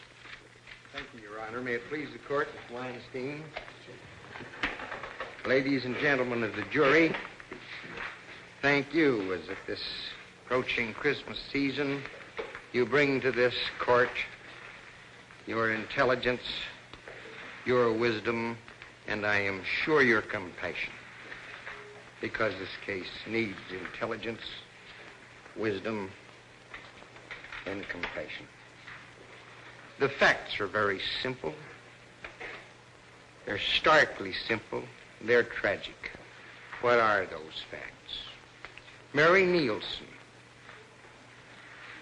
Thank you, Your Honor. May it please the court, Mr. Weinstein. Ladies and gentlemen of the jury, thank you as at this approaching Christmas season, you bring to this court your intelligence, your wisdom, and I am sure your compassion, because this case needs intelligence, wisdom, and compassion. The facts are very simple. They're starkly simple. They're tragic. What are those facts? Mary Nielsen,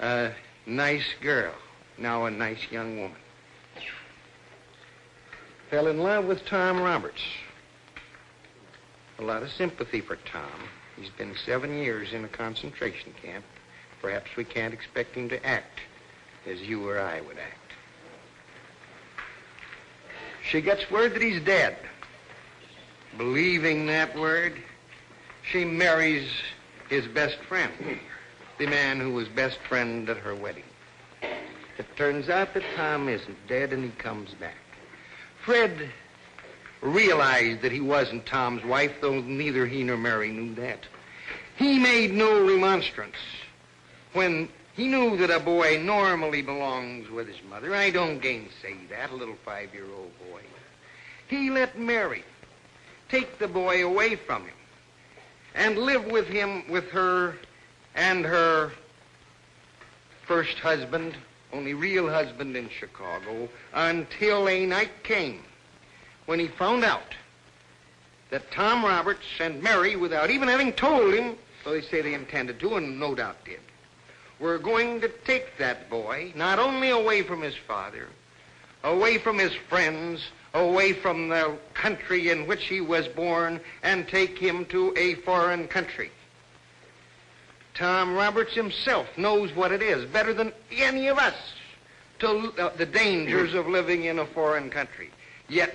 a nice girl, now a nice young woman, fell in love with Tom Roberts. A lot of sympathy for Tom. He's been 7 years in a concentration camp. Perhaps we can't expect him to act as you or I would act. She gets word that he's dead. Believing that word, she marries his best friend, the man who was best friend at her wedding. It turns out that Tom isn't dead and he comes back. Fred realized that he wasn't Tom's wife, though neither he nor Mary knew that. He made no remonstrance when he knew that a boy normally belongs with his mother. I don't gainsay that, a little 5-year-old boy. He let Mary take the boy away from him and live with him, with her and her first husband, only real husband in Chicago, until a night came when he found out that Tom Roberts and Mary, without even having told him, so they say they intended to, and no doubt did, were going to take that boy not only away from his father, away from his friends, away from the country in which he was born, and take him to a foreign country. Tom Roberts himself knows what it is better than any of us, the dangers of living in a foreign country. Yet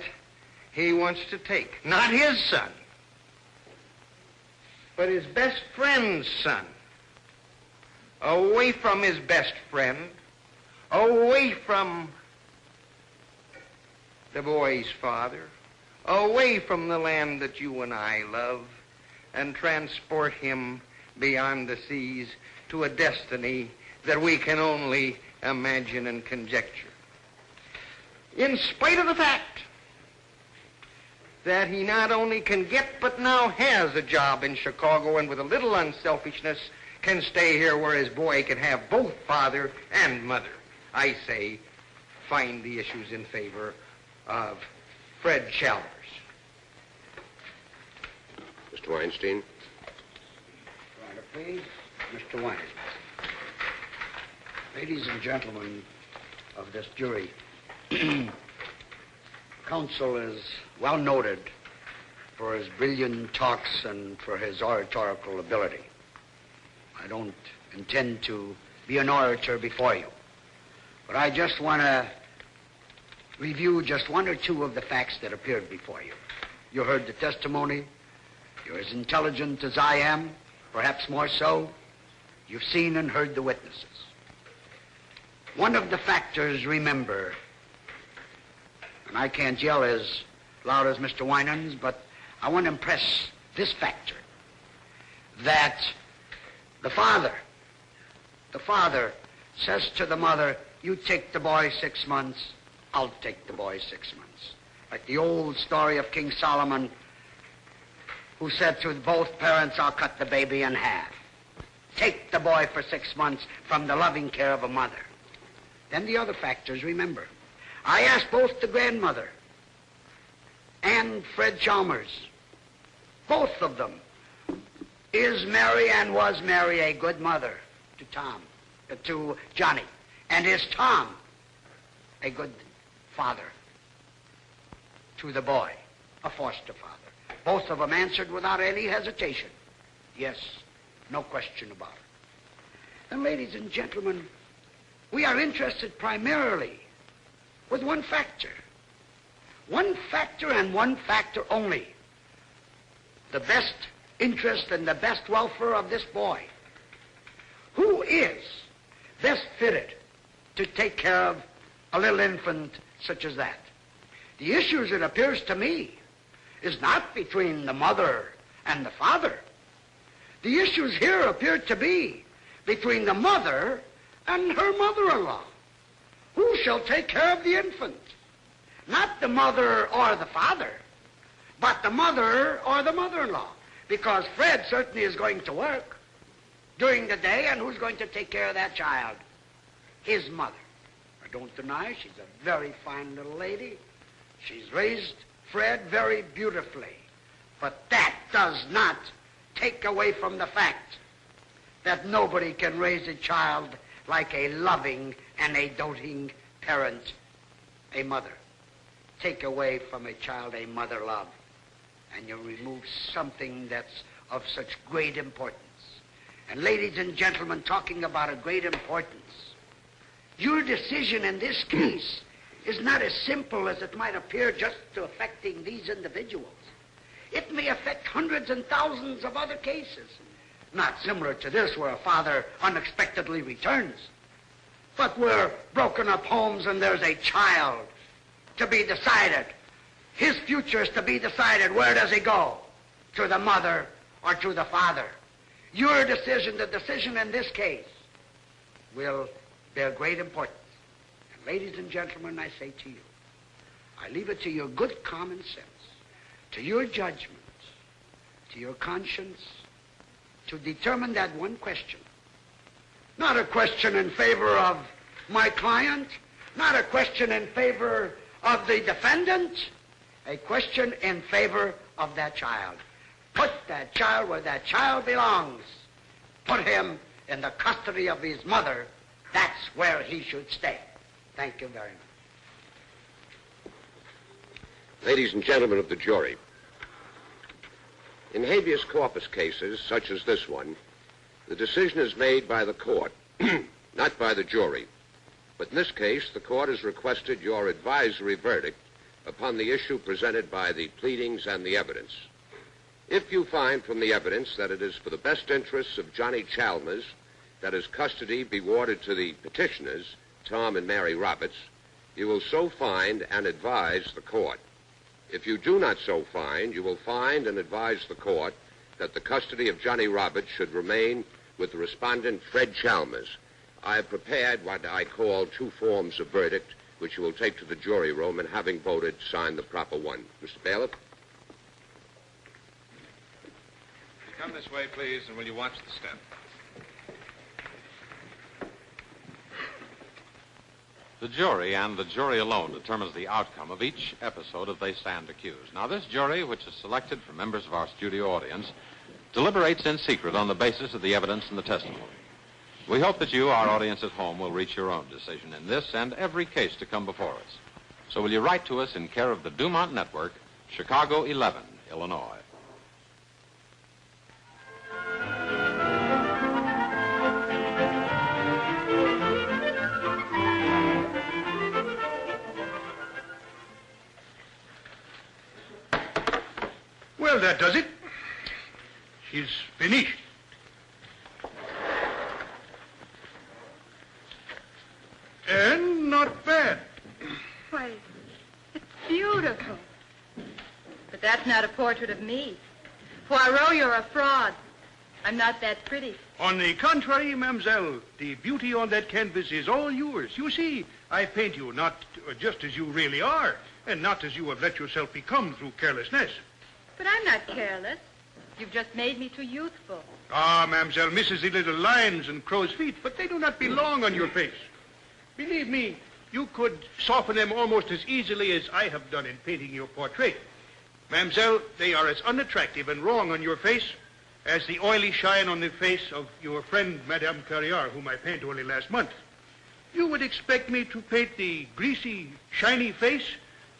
he wants to take, not his son, but his best friend's son, away from his best friend, away from the boy's father, away from the land that you and I love, and transport him beyond the seas to a destiny that we can only imagine and conjecture. In spite of the fact that he not only can get, but now has a job in Chicago, and with a little unselfishness can stay here where his boy can have both father and mother. I say, find the issues in favor of Fred Chalmers. Mr. Weinstein. Order, please. Mr. Weinstein. Ladies and gentlemen of this jury, counsel is well noted for his brilliant talks and for his oratorical ability. I don't intend to be an orator before you, but I just want to review just one or two of the facts that appeared before you. You heard the testimony. You're as intelligent as I am, perhaps more so. You've seen and heard the witnesses. One of the factors, remember, and I can't yell as loud as Mr. Winans, but I want to impress this factor, that the father says to the mother, you take the boy 6 months, I'll take the boy 6 months. Like the old story of King Solomon, who said to both parents, I'll cut the baby in half. Take the boy for 6 months from the loving care of a mother. Then the other factors, remember. I asked both the grandmother and Fred Chalmers, both of them, is Mary and was Mary a good mother to Johnny? And is Tom a good father to the boy, a foster father? Both of them answered without any hesitation. Yes, no question about it. And ladies and gentlemen, we are interested primarily with one factor. One factor and one factor only. The best interest and the best welfare of this boy. Who is best fitted to take care of a little infant such as that? The issues, it appears to me, is not between the mother and the father. The issues here appear to be between the mother and her mother-in-law. Who shall take care of the infant? Not the mother or the father, but the mother or the mother-in-law. Because Fred certainly is going to work during the day, and who's going to take care of that child? His mother. I don't deny she's a very fine little lady. She's raised Fred very beautifully. But that does not take away from the fact that nobody can raise a child like a loving and a doting parent, a mother. Take away from a child a mother love, and you remove something that's of such great importance. And ladies and gentlemen, talking about a great importance, your decision in this case is not as simple as it might appear just to affecting these individuals. It may affect hundreds and thousands of other cases. Not similar to this, where a father unexpectedly returns, but where broken up homes and there's a child to be decided. His future is to be decided. Where does he go? To the mother or to the father? Your decision, the decision in this case, will bear great importance. And ladies and gentlemen, I say to you, I leave it to your good common sense to your judgment, to your conscience, to determine that one question. Not a question in favor of my client, not a question in favor of the defendant, a question in favor of that child. Put that child where that child belongs. Put him in the custody of his mother. That's where he should stay. Thank you very much. Ladies and gentlemen of the jury, in habeas corpus cases such as this one, the decision is made by the court, not by the jury. But in this case, the court has requested your advisory verdict upon the issue presented by the pleadings and the evidence. If you find from the evidence that it is for the best interests of Johnny Chalmers that his custody be awarded to the petitioners, Tom and Mary Roberts, you will so find and advise the court. If you do not so find, you will find and advise the court that the custody of Johnny Roberts should remain with the respondent, Fred Chalmers. I have prepared what I call two forms of verdict, which you will take to the jury room and, having voted, sign the proper one. Mr. Bailiff? Come this way, please, and will you watch the step? The jury, and the jury alone, determines the outcome of each episode if they stand accused. Now, this jury, which is selected from members of our studio audience, deliberates in secret on the basis of the evidence and the testimony. We hope that you, our audience at home, will reach your own decision in this and every case to come before us. So will you write to us in care of the DuMont Network, Chicago 11, Illinois. Well, that does it. She's finished. And not bad. Why, it's beautiful. But that's not a portrait of me. Poirot, you're a fraud. I'm not that pretty. On the contrary, mademoiselle, the beauty on that canvas is all yours. You see, I paint you not just as you really are, and not as you have let yourself become through carelessness. But I'm not careless. You've just made me too youthful. Ah, mademoiselle, misses the little lines and crow's feet, but they do not belong on your face. Believe me, you could soften them almost as easily as I have done in painting your portrait. Mademoiselle, they are as unattractive and wrong on your face as the oily shine on the face of your friend, Madame Carrière, whom I painted only last month. You would expect me to paint the greasy, shiny face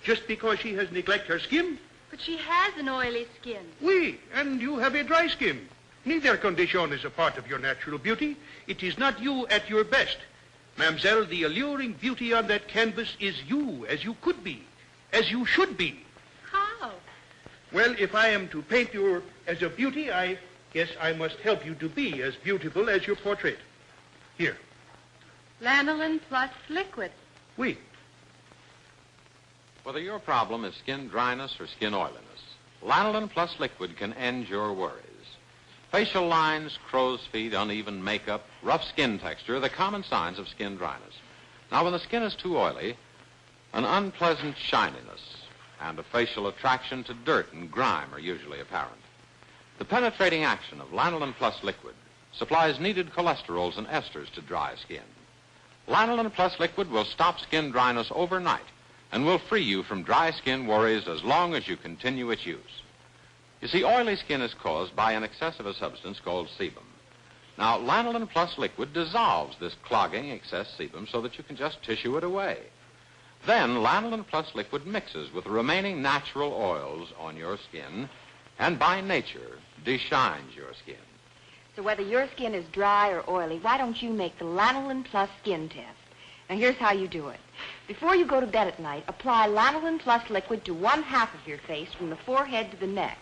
just because she has neglected her skin? But she has an oily skin. Oui, and you have a dry skin. Neither condition is a part of your natural beauty. It is not you at your best. Mademoiselle, the alluring beauty on that canvas is you, as you could be, as you should be. How? Well, if I am to paint you as a beauty, I guess I must help you to be as beautiful as your portrait. Here. Lanolin plus liquid. Oui. Whether your problem is skin dryness or skin oiliness, Lanolin plus liquid can end your worries. Facial lines, crow's feet, uneven makeup, rough skin texture are the common signs of skin dryness. Now, when the skin is too oily, an unpleasant shininess and a facial attraction to dirt and grime are usually apparent. The penetrating action of Lanolin plus liquid supplies needed cholesterols and esters to dry skin. Lanolin plus liquid will stop skin dryness overnight and will free you from dry skin worries as long as you continue its use. You see, oily skin is caused by an excess of a substance called sebum. Now, Lanolin plus liquid dissolves this clogging excess sebum so that you can just tissue it away. Then, Lanolin plus liquid mixes with the remaining natural oils on your skin and, by nature, deshines your skin. So whether your skin is dry or oily, why don't you make the Lanolin Plus skin test? Now, here's how you do it. Before you go to bed at night, apply Lanolin Plus liquid to one half of your face from the forehead to the neck.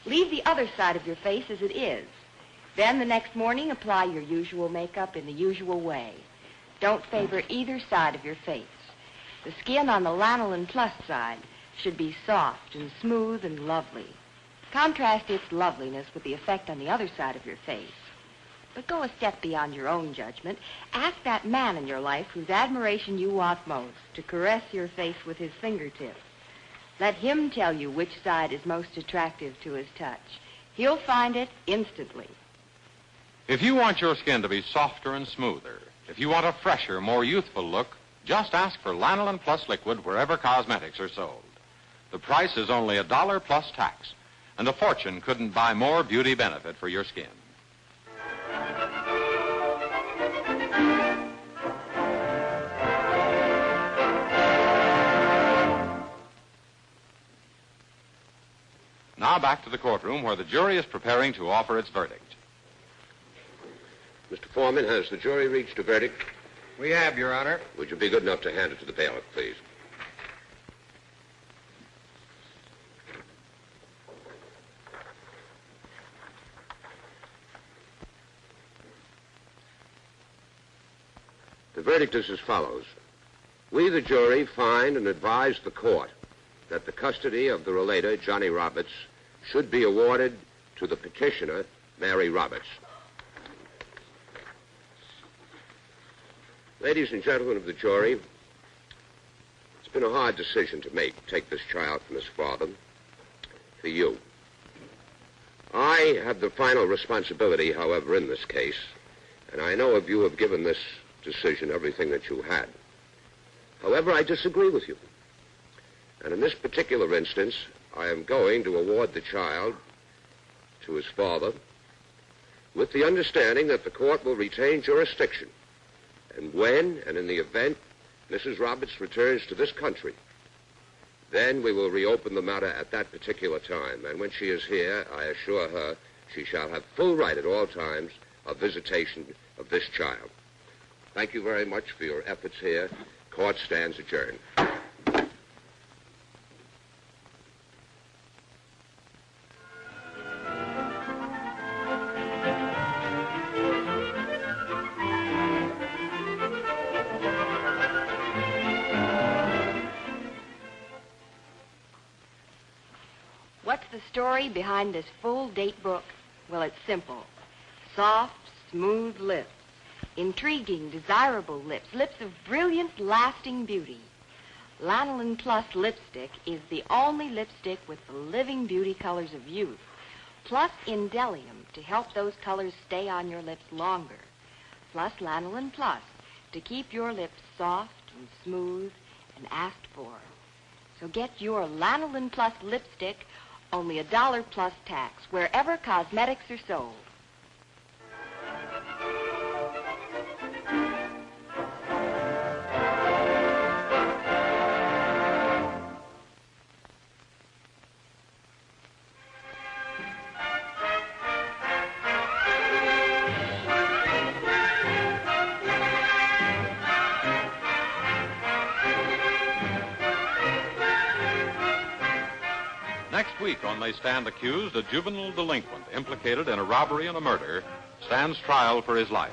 Leave the other side of your face as it is. Then the next morning, apply your usual makeup in the usual way. Don't favor either side of your face. The skin on the Lanolin Plus side should be soft and smooth and lovely. Contrast its loveliness with the effect on the other side of your face. But go a step beyond your own judgment. Ask that man in your life whose admiration you want most to caress your face with his fingertips. Let him tell you which side is most attractive to his touch. He'll find it instantly. If you want your skin to be softer and smoother, if you want a fresher, more youthful look, just ask for Lanolin Plus Liquid wherever cosmetics are sold. The price is only $1 plus tax, and a fortune couldn't buy more beauty benefit for your skin. Now back to the courtroom where the jury is preparing to offer its verdict. Mr. Foreman, has the jury reached a verdict? We have, Your Honor. Would you be good enough to hand it to the bailiff, please? The verdict is as follows. We, the jury, find and advise the court that the custody of the relator, Johnny Roberts, should be awarded to the petitioner, Mary Roberts. Ladies and gentlemen of the jury, it's been a hard decision to take this child from his father for you. I have the final responsibility, however, in this case, and I know if you have given this decision everything that you had. However, I disagree with you. And in this particular instance, I am going to award the child to his father with the understanding that the court will retain jurisdiction. And when, and in the event, Mrs. Roberts returns to this country, then we will reopen the matter at that particular time. And when she is here, I assure her she shall have full right at all times of visitation of this child. Thank you very much for your efforts here. Court stands adjourned. What's the story behind this full date book? Well, it's simple. Soft, smooth lips. Intriguing, desirable lips. Lips of brilliant, lasting beauty. Lanolin Plus lipstick is the only lipstick with the living beauty colors of youth, plus Indelium to help those colors stay on your lips longer, plus Lanolin Plus to keep your lips soft and smooth and asked for. So get your Lanolin Plus lipstick, only $1 plus tax, wherever cosmetics are sold. Next week on They Stand Accused, a juvenile delinquent implicated in a robbery and a murder stands trial for his life.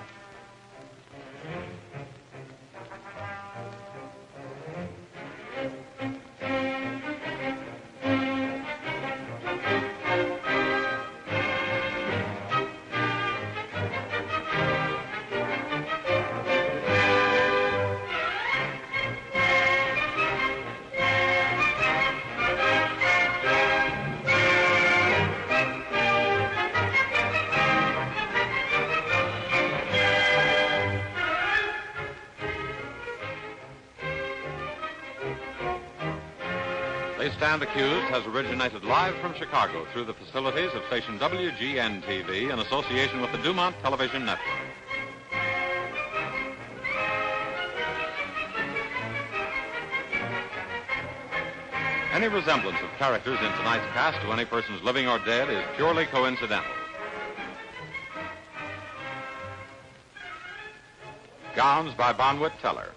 They Stand Accused has originated live from Chicago through the facilities of station WGN-TV in association with the DuMont Television Network. Any resemblance of characters in tonight's cast to any persons living or dead is purely coincidental. Gowns by Bonwit Teller.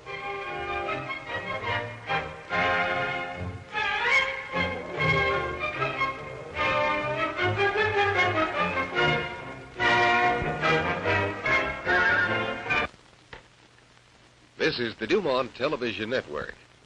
This is the DuMont Television Network.